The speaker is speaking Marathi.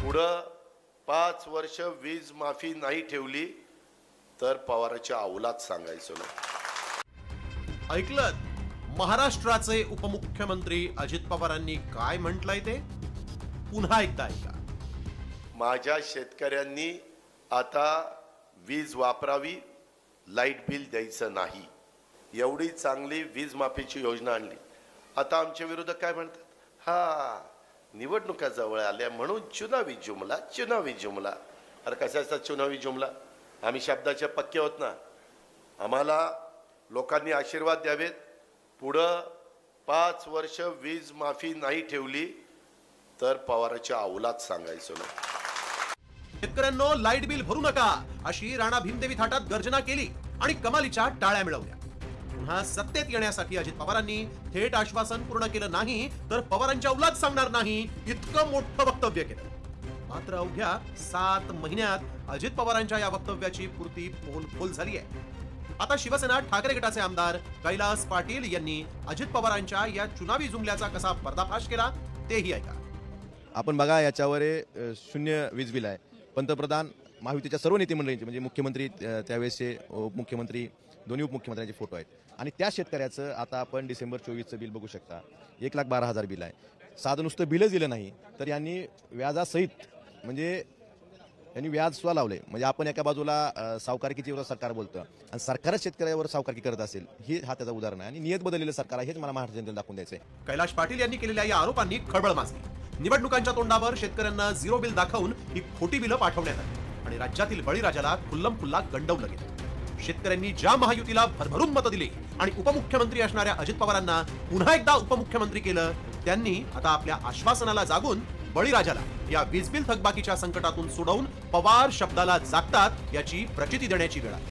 पुढं 5 वर्ष वीज माफी नाही ठेवली तर पवाराच्या अवलाद सांगायचं नाही। ऐकलं महाराष्ट्राचे उपमुख्यमंत्री अजित पवारांनी काय म्हटलंय ते पुन्हा एकदा ऐका। माझ्या शेतकऱ्यांनी आता वीज वापरावी, लाईट बिल द्यायचं नाही, एवढी चांगली वीज माफीची योजना आणली। आता आमच्या विरोधक काय म्हणतात, हा निवडणुका जवळ आल्या म्हणून चुनावी जुमला। अरे कशाचा चुनावी जुमला? आम्ही शब्दाचे पक्के होत ना। आम्हाला लोकांनी आशीर्वाद द्यावेत, पुढं 5 वर्ष वीज माफी नाही ठेवली तर पवाराच्या अवलाद सांगायचं नाही। शेतकऱ्यांनो लाईट बिल भरू नका अशी राणा भीमदेवी थाटात गर्जना केली आणि कमालीच्या टाळ्या मिळवल्या। पुन्हा सत्तेत येण्यासाठी अजित पवारांनी थेट आश्वासन पूर्ण केलं नाही तर पवारांच्या अवलाद सांगणार नाही इतकं मोठं वक्तव्य केलं। मात्र अवघ्या 7 महिन्यात अजित पवारांच्या या वक्तव्याची पूर्ती पोलखोल झाली आहे। आता शिवसेना ठाकरे गटाचे आमदार कैलास पाटील यांनी अजित पवारांच्या या चुनावी जुमल्याचा कसा पर्दाफाश केला तेही ऐका। आपण बघा, याच्यावर 0 वीज बिल आहे। पंतप्रधान, महायुतीच्या सर्व नेते मंडळींचे म्हणजे मुख्यमंत्री, त्यावेळेसचे उपमुख्यमंत्री, दोन्ही उपमुख्यमंत्र्यांचे फोटो आहेत। आणि त्या शेतकऱ्याचं आता आपण डिसेंबर 24चं बिल बघू शकता, 1,12,000 बिल आहे। साधं नुसतं बिलच दिलं नाही तर यांनी व्याजासहित म्हणजे यांनी व्याज सुद्धा लावले। म्हणजे आपण एका बाजूला सावकारकीची सरकार बोलतं आणि सरकारच शेतकऱ्यावर सावकारकी करत असेल, हे त्याचं उदाहरण आहे। आणि नियत बदललेलं सरकार आहे, हेच मला महाराष्ट्र जनतेला दाखवून द्यायचं आहे। कैलाश पाटील यांनी केलेल्या या आरोपांनी खळबळ माजली। निवडणुकांच्या तोंडावर शेतकऱ्यांना 0 बिल दाखवून ही खोटी बिलं पाठवण्यात आली आणि राज्यातील बळीराजाला खुल्लम-खुल्ला गंडवलं गेलं। शेतकऱ्यांनी ज्या महायुतीला भरभरून मतं दिली आणि उपमुख्यमंत्री असणाऱ्या अजित पवारांना पुन्हा एकदा उपमुख्यमंत्री केलं, त्यांनी आता आपल्या आश्वासनाला जागून बळीराजाला या वीज बिल थकबाकीच्या संकटातून सोडवून पवार शब्दाला जागतात याची प्रचिती देण्याची वेळ आहे।